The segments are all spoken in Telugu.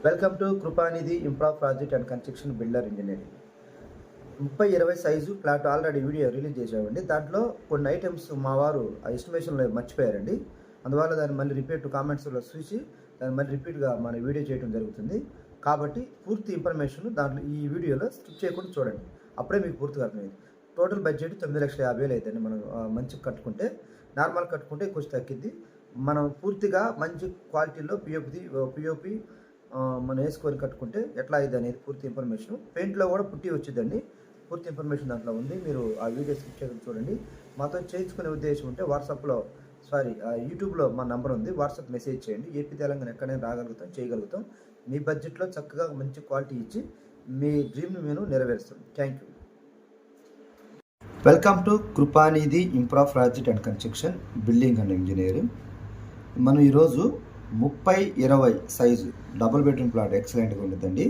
Welcome to Krupanidhi infra project and construction builder engineering. 30-20 size plot already video release చేసామండి. దాంట్లో కొన్ని ఐటమ్స్ మా వారు ఆ ఎస్టిమేషన్లో మర్చిపోయారండి. అందువల్ల దాన్ని మళ్ళీ రిపీట్ కామెంట్స్లో చూసి దాన్ని మళ్ళీ రిపీట్గా మన వీడియో చేయడం జరుగుతుంది. కాబట్టి పూర్తి ఇన్ఫర్మేషన్ దాంట్లో ఈ వీడియోలో స్కిప్ చేయకుండా చూడండి, అప్పుడే మీకు పూర్తిగా అర్థమైంది. టోటల్ బడ్జెట్ 9,50,000 అవుతుంది. మనం మంచిగా కట్టుకుంటే, నార్మల్ కట్టుకుంటే కొంచెం తగ్గిద్ది. మనం పూర్తిగా మంచి క్వాలిటీలో పిఓపి మనం వేసుకొని కట్టుకుంటే ఎట్లా అయింది అనేది పూర్తి ఇన్ఫర్మేషన్. పెయింట్లో కూడా పుట్టి వచ్చిందండి, పూర్తి ఇన్ఫర్మేషన్ దాంట్లో ఉంది. మీరు ఆ వీడియో స్కిప్ చేయడం చూడండి. మాతో చేయించుకునే ఉద్దేశం ఉంటే యూట్యూబ్లో మా నంబర్ ఉంది, వాట్సాప్ మెసేజ్ చేయండి. ఏపీ తెలంగాణ ఎక్కడైనా రాగలుగుతాం, చేయగలుగుతాం. మీ బడ్జెట్లో చక్కగా మంచి క్వాలిటీ ఇచ్చి మీ డ్రీమ్ని మేము నెరవేరుస్తాం. Thank you. Welcome to Krupanidhi infra project and construction building and engineering. మనం ఈరోజు 30-20 సైజు డబుల్ బెడ్రూమ్ ప్లాట్ ఎక్సలెంట్గా ఉంటుందండి.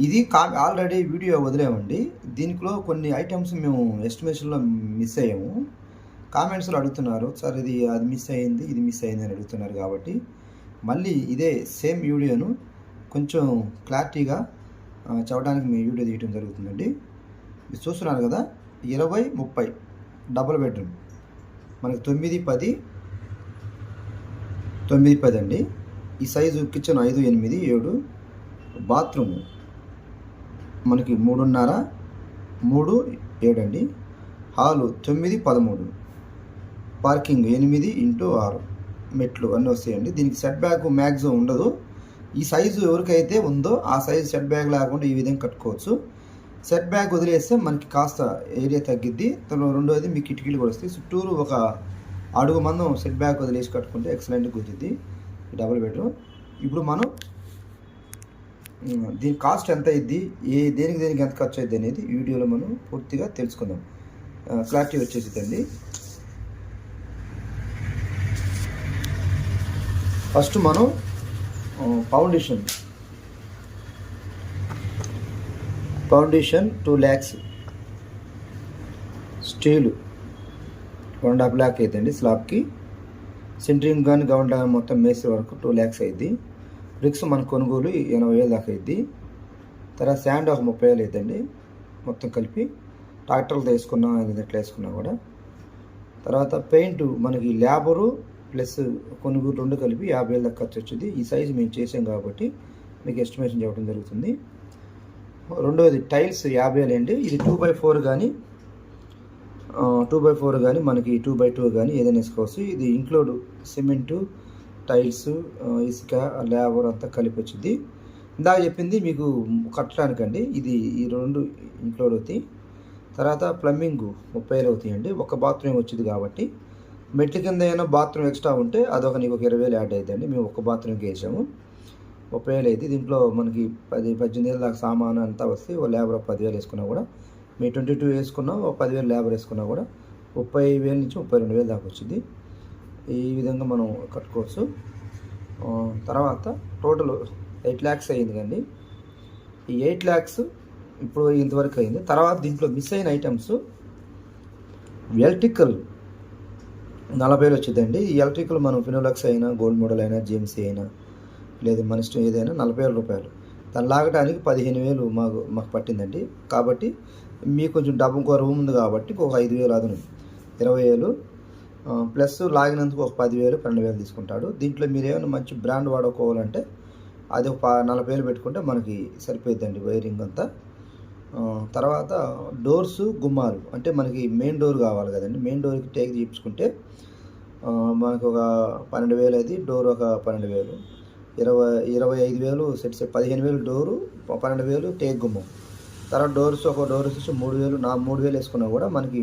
ఇది ఆల్రెడీ వీడియో వదిలేమండి. దీంట్లో కొన్ని ఐటమ్స్ మేము ఎస్టిమేషన్లో మిస్ అయ్యాము. కామెంట్స్లో అడుగుతున్నారు, సార్ అది మిస్ అయ్యింది, ఇది మిస్ అయ్యింది అని అడుగుతున్నారు. కాబట్టి మళ్ళీ ఇదే సేమ్ వీడియోను కొంచెం క్లారిటీగా చెప్పడానికి మేము వీడియో తీయడం జరుగుతుందండి. మీరు చూస్తున్నారు కదా, 20-30 డబుల్ బెడ్రూమ్ మనకి 9-10 అండి. ఈ సైజు కిచెన్ 5-8-7, బాత్రూమ్ మనకి 3.5-3-7 అండి. హాలు 9-13, పార్కింగ్ 8x6, మెట్లు అన్నీ వస్తాయండి. దీనికి సెట్ బ్యాక్ మ్యాక్సిమం ఉండదు. ఈ సైజు ఎవరికైతే ఉందో ఆ సైజు సెట్ బ్యాక్ లేకుండా ఈ విధంగా కట్టుకోవచ్చు. సెట్ బ్యాక్ వదిలేస్తే మనకి కాస్త ఏరియా తగ్గిద్ది. రెండోది మీకు కిటికీలు కూడా వస్తాయి. చుట్టూరు ఒక అడుగు మందం సెట్ బ్యాక్ వదిలేసి కట్టుకుంటే ఎక్సలెంట్గా కుదిరిద్ది ఈ డబుల్ బెడ్రూమ్. ఇప్పుడు మనం దీని కాస్ట్ ఎంత అయింది, దేనికి ఎంత ఖర్చు అయింది అనేది ఈ వీడియోలో మనం పూర్తిగా తెలుసుకుందాం. క్లారిటీ వచ్చేసిందండి. ఫస్ట్ మనం ఫౌండేషన్ 2 lakhs, స్టీలు 1.5 lakh అవుతుంది స్లాబ్కి. సెంట్రింగ్ కానీ గ్రౌండ్ మొత్తం మేస్త్రి వరకు 2 lakhs అయింది. బ్రిక్స్ మన కొనుగోలు 80,000 దాకా అయింది. తర్వాత శాండ్ ఒక 30,000 అవుతుందండి మొత్తం కలిపి, ట్రాక్టర్లు వేసుకున్నా ఎట్లా వేసుకున్నా కూడా. తర్వాత పెయింట్ మనకి లేబరు ప్లస్ కొనుగోలు 2 కలిపి 50,000 దాకా ఖర్చు వచ్చింది. ఈ సైజు మేము చేసాం కాబట్టి మీకు ఎస్టిమేషన్ చెప్పడం జరుగుతుంది. రెండవది టైల్స్ 50,000 అండి. ఇది 2x4 కానీ మనకి 2x2 కానీ ఏదైనా వేసుకోవచ్చు. ఇది ఇంక్లూడ్ సిమెంటు, టైల్స్, ఇసుక, లేబర్ అంతా కలిపి వచ్చింది. ఇందాక చెప్పింది మీకు కట్టడానికండి. ఈ 2 ఇంక్లూడ్ అవుతాయి. తర్వాత ప్లంబింగ్ 30,000 అవుతాయండి. ఒక బాత్రూమ్ వచ్చింది కాబట్టి. మెట్ల కింద అయినా బాత్రూమ్ ఎక్స్ట్రా ఉంటే నీకు ఒక 20,000 యాడ్ అవుతుందండి. మేము ఒక బాత్రూమ్కి వేసాము, 30,000 అయితే. దీంట్లో మనకి 18,000 దాకా సామాను అంతా వస్తే ఓ లేబర్ 10,000 వేసుకున్నా కూడా, మీ 22 వేసుకున్నా ఒక 10,000 లేబర్ వేసుకున్నా కూడా 30,000 నుంచి 32,000 దాకా వచ్చింది. ఈ విధంగా మనం కట్టుకోవచ్చు. తర్వాత టోటల్ 8 lakhs అయ్యింది కండి. ఈ 8 lakhs ఇప్పుడు ఇంతవరకు అయింది. తర్వాత దీంట్లో మిస్ అయిన ఐటమ్స్ ఎలక్ట్రికల్ 40,000 వచ్చిందండి. ఈ ఎలక్ట్రికల్ మనం ఫినోలక్స్ అయినా, గోల్డ్ మోడల్ అయినా, జేఎంసీ అయినా, లేదు మన ఇష్టం ఏదైనా 40,000 రూపాయలు. దాన్ని లాగడానికి 15,000 మాకు పట్టిందండి. కాబట్టి మీకు కొంచెం డబ్బు ఇంకో రూమ్ ఉంది కాబట్టి ఒక 5,000 అదను 20,000 ప్లస్ లాగినందుకు ఒక 10,000 12,000 తీసుకుంటాడు. దీంట్లో మీరు ఏమైనా మంచి బ్రాండ్ వాడుకోవాలంటే అది ఒక 40,000 పెట్టుకుంటే మనకి సరిపోతుందండి వైరింగ్ అంతా. తర్వాత డోర్సు, గుమ్మాలు అంటే మనకి మెయిన్ డోర్ కావాలి కదండి. మెయిన్ డోర్కి టేక్ చేయించుకుంటే మనకు ఒక 12,000 అది, డోర్ ఒక 12,000, 25,000 సెట్ 15,000 డోరు, 12,000 టేక్ గుమ్మం. తర్వాత ఒక డోర్ వచ్చేసి 3,000, 3,000 వేసుకున్నా కూడా మనకి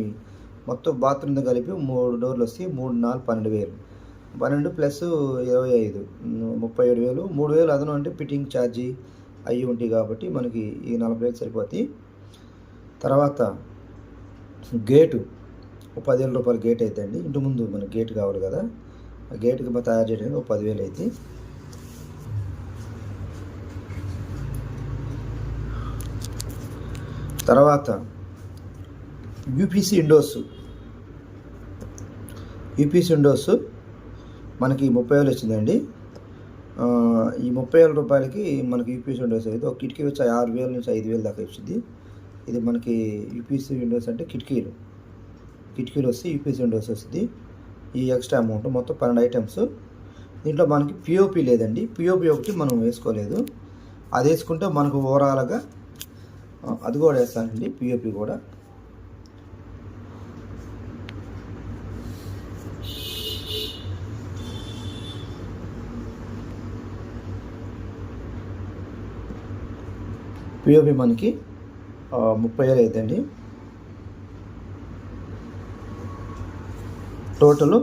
మొత్తం బాత్రూమ్తో కలిపి 3 డోర్లు వస్తాయి. 3-4 12,000, 12 ప్లస్ 25 37,000, 3,000 అదనం అంటే ఫిట్టింగ్ ఛార్జీ అవి ఉంటాయి కాబట్టి మనకి ఈ 40,000 సరిపోతాయి. తర్వాత గేటు 10,000 రూపాయలు గేట్ అవుతుందండి. ఇంటి ముందు మనకి గేట్ కావాలి కదా, ఆ గేట్కి తయారు చేయడానికి ఒక 10,000 అవుతాయి. తర్వాత యూపీసీ విండోస్ మనకి 30,000 వచ్చిందండి. ఈ 30,000 రూపాయలకి మనకి యూపీఎస్ విండోస్ అయితే ఒక కిటికీ వచ్చి 6,000 నుంచి 5,000 దాకా వచ్చింది. ఇది మనకి యూపీఎస్ విండోస్ అంటే కిటికీలు వస్తే యూపీఎస్ విండోస్ వస్తుంది. ఈ ఎక్స్ట్రా అమౌంట్ మొత్తం 12 ఐటమ్స్. దీంట్లో మనకి పిఓపి లేదండి. పిఓపి ఒకటి మనం వేసుకోలేదు. అది వేసుకుంటే మనకు ఓవరాల్గా అది కూడా వేస్తానండి, పిఓపి కూడా. పిఓపి మనకి 30,000 అవుతుంది. టోటలు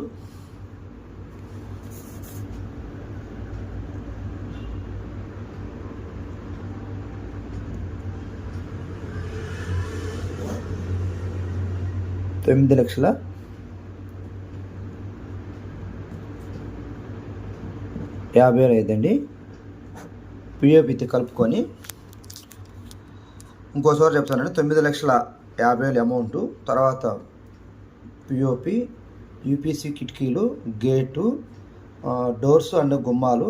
$9,50,000 అవుతుందండి. పిఓపితో కలుపుకొని ఇంకోసారి చెప్తానండి. 9,50,000 అమౌంట్. తర్వాత పిఓపి, యూపీసీ కిటికీలు, గేటు, డోర్స్ అండ్ గుమ్మాలు,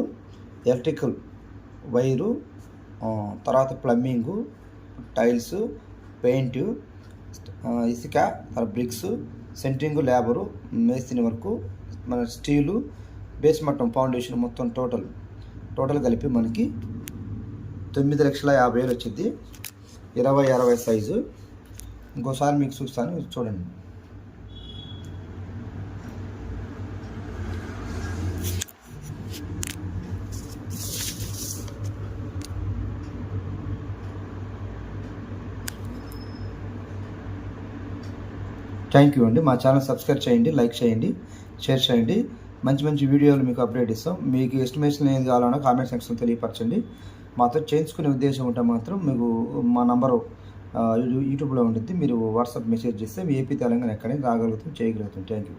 ఎలక్ట్రికల్ వైరు, తర్వాత ప్లంబింగు, టైల్స్, పెయింట్, ఇసుక, బ్రిక్స్, సెంట్రింగ్, లేబరు, మేస్త్రి వర్కు, మన స్టీలు, బేస్ మట్టం, ఫౌండేషన్ మొత్తం టోటల్ కలిపి మనకి 9,50,000 వచ్చింది. 20x60 size. ఇంకోసారి మీకు చూస్తాను, చూడండి. థ్యాంక్ యూ అండి. మా ఛానల్ సబ్స్క్రైబ్ చేయండి, లైక్ చేయండి, షేర్ చేయండి. మంచి వీడియోలు మీకు అప్డేట్ ఇస్తాం. మీకు ఎస్టిమేషన్ ఏది కావాలన్నా కామెంట్ సెక్షన్లో తెలియపరచండి. మాతో చేయించుకునే ఉద్దేశం ఉంటే మాత్రం మీకు మా నంబరు యూట్యూబ్లో ఉంటుంది. మీరు వాట్సాప్ మెసేజ్ చేస్తే మీ ఏపీ తెలంగాణ ఎక్కడైనా రాగలుగుతాం, చేయగలుగుతాం. Thank you.